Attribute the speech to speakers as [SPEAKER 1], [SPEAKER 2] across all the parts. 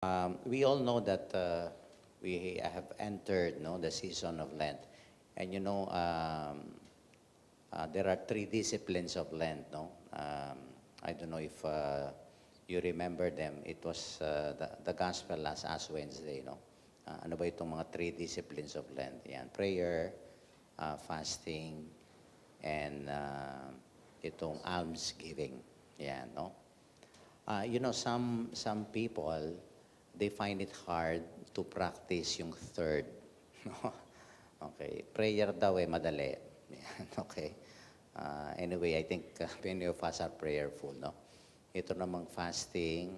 [SPEAKER 1] We all know that we have entered the season of Lent. And there are three disciplines of Lent. No? I don't know if you remember them. It was the gospel last Ash Wednesday. No? Ano ba itong mga three disciplines of Lent? Yan, prayer, fasting, and itong almsgiving. Yan, no? Some people, they find it hard to practice yung third. No? Okay. Prayer daw madali. Yan, okay. Anyway, I think many of us are prayerful, no? Ito namang fasting,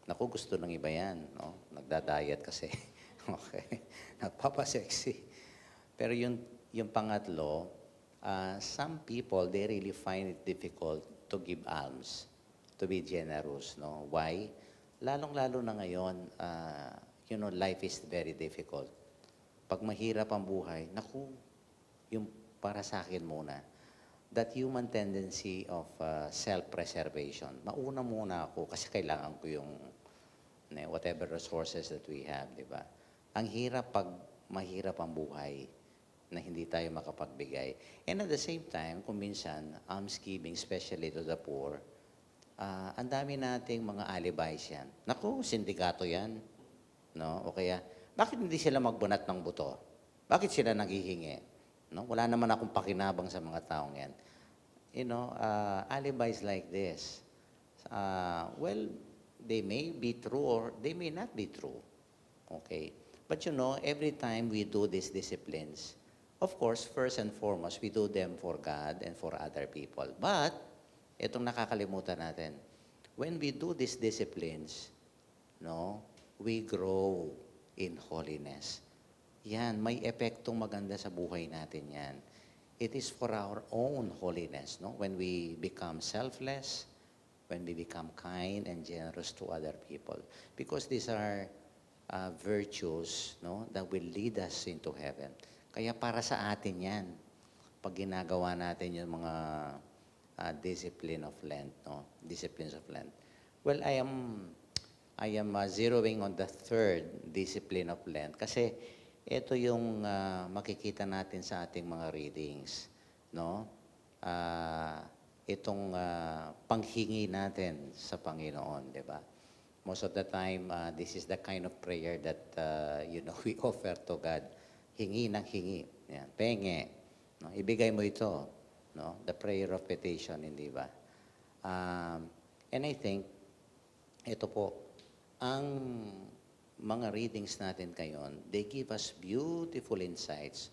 [SPEAKER 1] naku, gusto ng iba yan, no? Nagda-diet kasi. Okay. Nagpapasexy. Pero yung pangatlo, some people, they really find it difficult to give alms, to be generous, no? Why? Lalong-lalo na ngayon, life is very difficult. Pag mahirap ang buhay, naku, yung para sa akin muna, that human tendency of self-preservation. Mauna muna ako kasi kailangan ko yung whatever resources that we have, di ba? Ang hirap pag mahirap ang buhay na hindi tayo makapagbigay. And at the same time, kung minsan, almsgiving, especially to the poor, ang dami nating mga alibis yan. Naku, sindikato yan. No? O kaya, bakit hindi sila magbunat ng buto? Bakit sila naghihingi? No? Wala naman akong pakinabang sa mga taong yan. Alibis like this, well, they may be true or they may not be true. Okay? But every time we do these disciplines, of course, first and foremost, we do them for God and for other people. But, itong nakakalimutan natin, when we do these disciplines, we grow in holiness. Yan, may epektong maganda sa buhay natin yan. It is for our own holiness, no? When we become selfless, when we become kind and generous to other people. Because these are virtues, that will lead us into heaven. Kaya para sa atin yan, pag ginagawa natin yung mga discipline of Lent, disciplines of Lent. Well, I am zeroing on the third discipline of Lent kasi ito yung makikita natin sa ating mga readings, no? Itong panghingi natin sa Panginoon, di ba? Most of the time, this is the kind of prayer that we offer to God. Hingi ng hingi, yan, penge, no? Ibigay mo ito. No? The prayer of petition, hindi ba? And I think, ito po, ang mga readings natin ngayon, they give us beautiful insights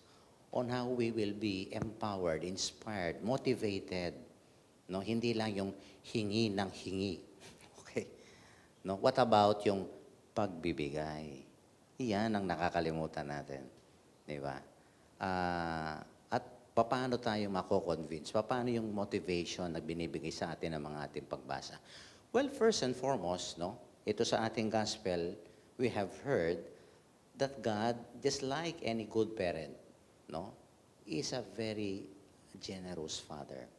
[SPEAKER 1] on how we will be empowered, inspired, motivated. No? Hindi lang yung hingi ng hingi. Okay? No? What about yung pagbibigay? Iyan ang nakakalimutan natin. Di ba? Paano tayo mako-convince? Paano yung motivation na binibigay sa atin ng mga ating pagbasa? Well, first and foremost, ito sa ating gospel, we have heard that God, just like any good parent, is a very generous Father.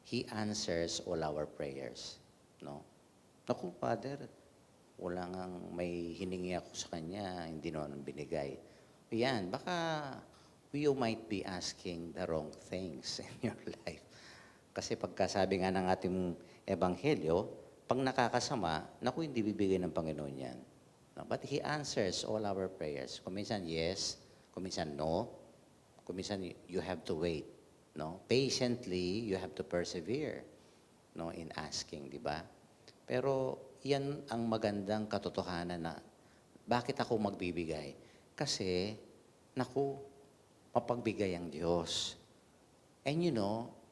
[SPEAKER 1] He answers all our prayers. Naku, Father, wala ngang may hiningi ako sa Kanya, hindi naman binigay. Yan, baka you might be asking the wrong things in your life. Kasi pagkasabi nga ng ating ebanghelyo, pag nakakasama, naku, hindi bibigay ng Panginoon yan. No? But He answers all our prayers. Kung minsan yes, kung minsan no, kung minsan you have to wait. No? Patiently, you have to persevere in asking, di ba? Pero yan ang magandang katotohanan na bakit ako magbibigay? Kasi, naku, mapagbigay ang Diyos. And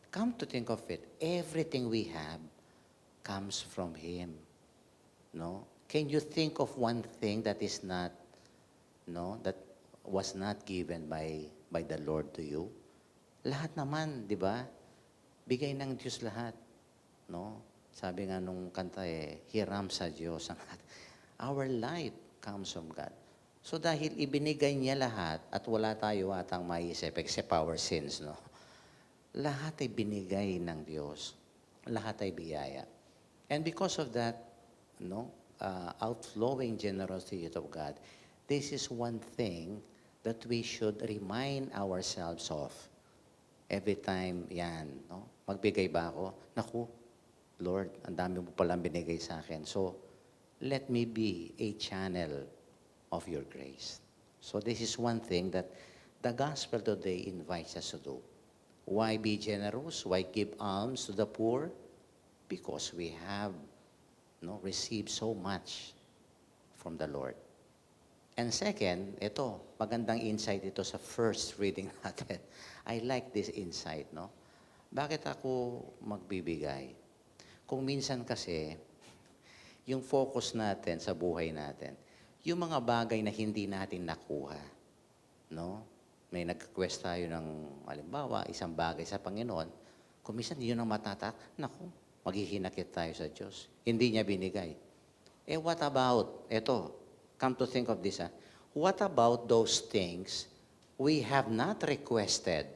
[SPEAKER 1] come to think of it, everything we have comes from Him. No? Can you think of one thing that is not, that was not given by the Lord to you? Lahat naman, di ba? Bigay ng Diyos lahat. No? Sabi nga nung kanta hiram sa Diyos ang lahat. Our life comes from God. So dahil ibinigay niya lahat at wala tayo atang maiisip except our sins, lahat ay binigay ng Diyos. Lahat ay biyaya. And because of that, outflowing generosity of God, this is one thing that we should remind ourselves of every time yan. No? Magbigay ba ako? Naku, Lord, ang dami mo palang binigay sa akin. So, let me be a channel of your grace. So this is one thing that the gospel today invites us to do. Why be generous? Why give alms to the poor? Because we have received so much from the Lord. And second, ito, magandang insight ito sa first reading natin. I like this insight, no? Bakit ako magbibigay? Kung minsan kasi, yung focus natin sa buhay natin, yung mga bagay na hindi natin nakuha, no? May nag-request tayo ng, halimbawa, isang bagay sa Panginoon, kung minsan yun ang matatak, naku, maghihinakit tayo sa Diyos. Hindi niya binigay. What about, come to think of this, what about those things we have not requested,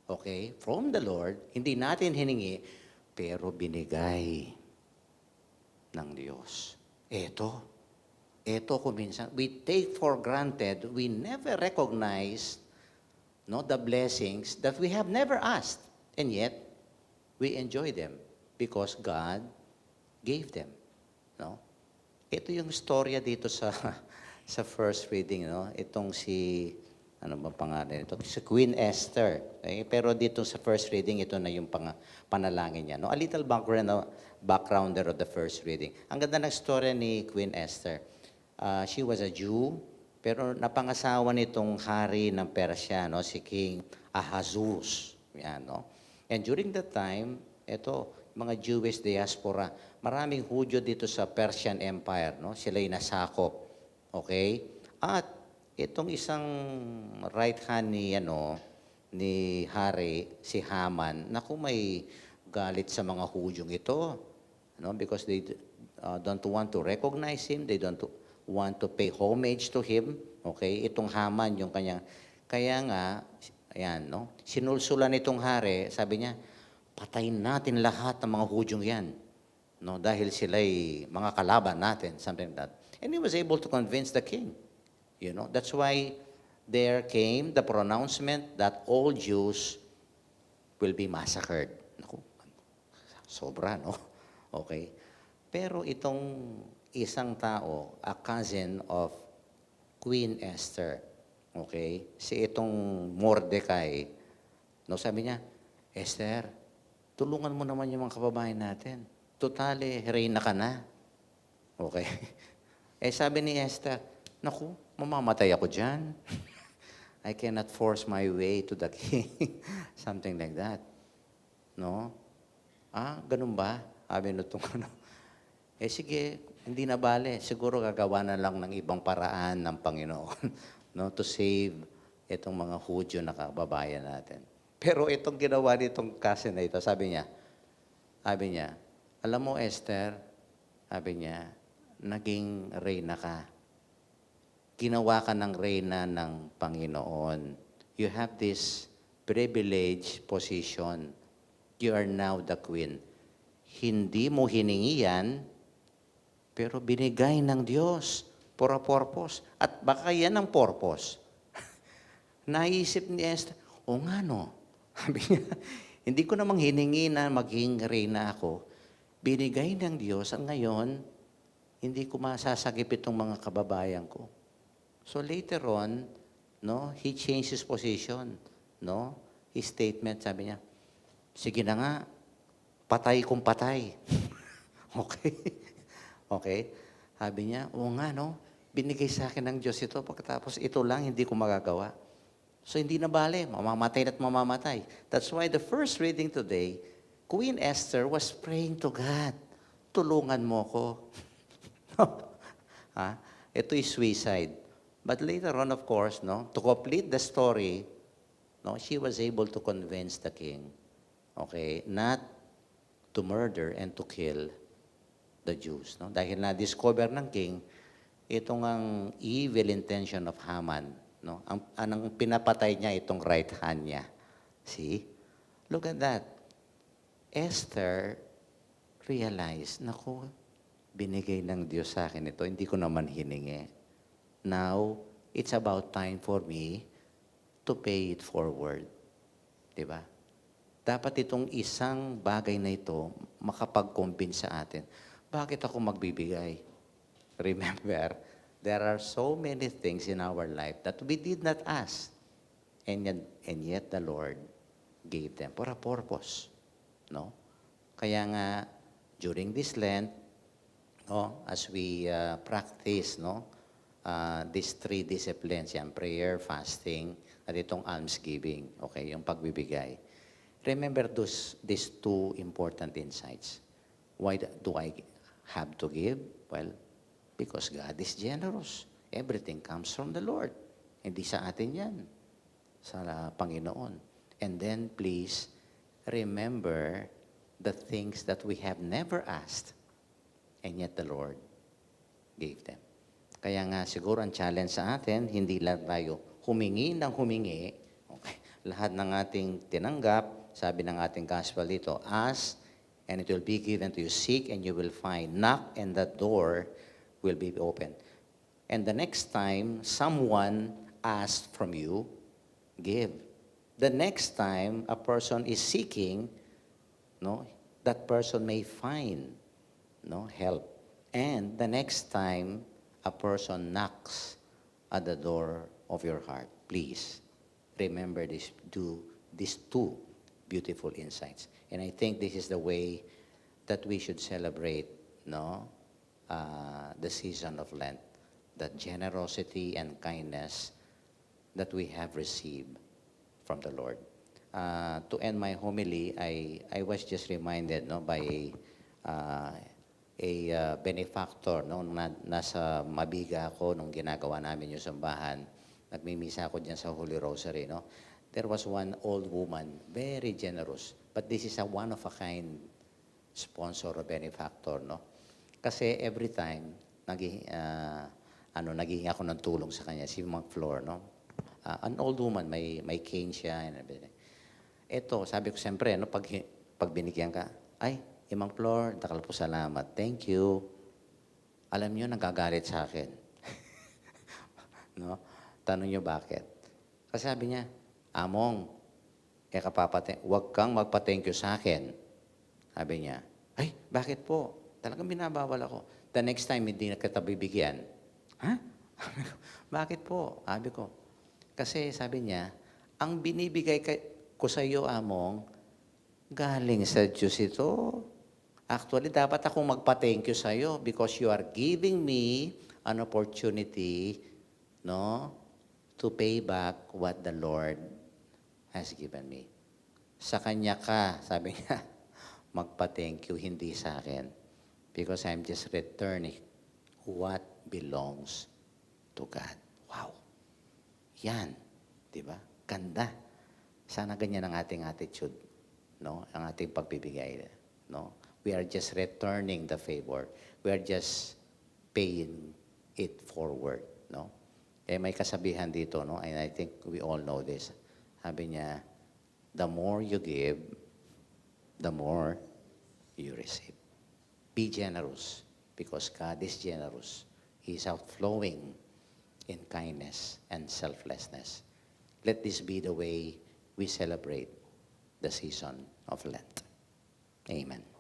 [SPEAKER 1] okay, from the Lord, hindi natin hiningi, pero binigay ng Diyos. Ito kung minsan, we take for granted, we never recognize the blessings that we have never asked, and yet, we enjoy them because God gave them. No? Ito yung storya dito sa first reading, no? Itong ano ba pangalan ito? Si Queen Esther. Okay? Pero dito sa first reading, ito na yung panalangin niya. No? A little backgrounder of the first reading. Ang ganda ng story ni Queen Esther. She was a Jew, pero napangasawa nitong hari ng Persia, no? Si King Ahasuerus. Yan, no? And during that time, mga Jewish diaspora, maraming Hudyo dito sa Persian Empire, no? Sila'y nasakop. Okay? At itong isang right hand ni hari, si Haman, naku, may galit sa mga Hudyong ito. No? Because they don't want to recognize him, they don't want to pay homage to him. Okay? Itong Haman, yung kanyang, kaya nga, ayan, no? Sinulsulan itong hari, sabi niya, patayin natin lahat ng mga Hudyong yan. No? Dahil sila'y mga kalaban natin, something like that. And he was able to convince the king. That's why there came the pronouncement that all Jews will be massacred. Naku, sobra, no? Okay. Pero itong isang tao, a cousin of Queen Esther, okay, si itong Mordecai, no, sabi niya, Esther, tulungan mo naman yung mga kababayan natin. Totale, reyna ka na. Okay. Sabi ni Esther, naku, mamamatay ako dyan. I cannot force my way to the king. Something like that. No? Ganun ba? Sabi nitong sige, hindi na bale. Siguro gagawa na lang ng ibang paraan ng Panginoon no, to save itong mga Hudyo na kababayan natin. Pero itong ginawa nitong cousin na ito, sabi niya, alam mo Esther, sabi niya, naging reyna ka. Ginawa ka ng reyna ng Panginoon. You have this privileged position. You are now the queen. Hindi mo hiningi yan, pero binigay ng Diyos for a purpose. At baka yan ang purpose. Naisip ni Esther, nga no. Sabi niya, hindi ko namang hiningi na maging reyna ako. Binigay ng Diyos at ngayon, hindi ko masasagip itong mga kababayan ko. So later on, no, he changed his position. No? His statement, sabi niya, sige na nga, patay kung patay. Okay? Okay? Sabi niya, nga no, binigay sa akin ng Diyos ito, pagkatapos ito lang, hindi ko magagawa. So hindi na bale, mamamatay at mamamatay. That's why the first reading today, Queen Esther was praying to God, tulungan mo ko. Ito is suicide. But later on, of course, no, to complete the story, no, she was able to convince the king, okay, not to murder and to kill the Jews. No? Dahil na-discover ng king, itong ang evil intention of Haman. No? Ang pinapatay niya, itong right hand niya. See? Look at that. Esther realized, naku, binigay ng Diyos sa akin ito, hindi ko naman hiningi. Now, it's about time for me to pay it forward. Diba? Dapat itong isang bagay na ito makapag-convince sa atin. Bakit ako magbibigay? Remember, there are so many things in our life that we did not ask. And yet the Lord gave them for a purpose. No? Kaya nga, during this Lent, no, as we practice these three disciplines, yan, prayer, fasting, at itong almsgiving, okay, yung pagbibigay. Remember these two important insights. Why do I have to give? Well, because God is generous. Everything comes from the Lord. Hindi sa atin yan. Sa Panginoon. And then, please, remember the things that we have never asked, and yet the Lord gave them. Kaya nga, siguro ang challenge sa atin, hindi lang tayo humingi ng humingi. Okay. Lahat ng ating tinanggap, sabi ng ating gospel dito, ask, and it will be given to you. Seek, and you will find. Knock, and the door will be open. And the next time someone asks from you, give. The next time a person is seeking, no, that person may find, no, help. And the next time a person knocks at the door of your heart, please remember these two beautiful insights. And I think this is the way that we should celebrate, the season of Lent, that generosity and kindness that we have received from the Lord. To end my homily, I was just reminded by a benefactor nasa Mabiga ako nung ginagawa namin yung sambahan. Nagmimisa ako diyan sa Holy Rosary. There was one old woman, very generous. But this is a one-of-a-kind sponsor or benefactor. Kasi every time, naghihingi ako ng tulong sa kanya, si Mang Flor. An old woman, may cane siya. Ito, sabi ko siyempre, pag binigyan ka, ay, Mang Flor, takal po salamat. Thank you. Alam niyo, nagagalit sa akin. Tanong niyo bakit? Kasi sabi niya, Among, huwag kang magpa-thank you sa akin. Sabi niya, ay, bakit po? Talagang binabawal ako. The next time, hindi na kita bibigyan. Ha? Bakit po? Sabi ko. Kasi sabi niya, ang binibigay ko sa iyo, Among, galing sa Diyos ito. Actually, dapat akong magpa-thank you sa iyo because you are giving me an opportunity, to pay back what the Lord has given me. Sa Kanya ka, sabi niya, magpa-thank you, hindi sa akin. Because I'm just returning what belongs to God. Wow. Yan. Diba? Ganda. Sana ganyan ang ating attitude. Ang ating pagbibigay. We are just returning the favor. We are just paying it forward. May kasabihan dito, and I think we all know this. Sabi niya, the more you give, the more you receive. Be generous because God is generous. He is outflowing in kindness and selflessness. Let this be the way we celebrate the season of Lent. Amen.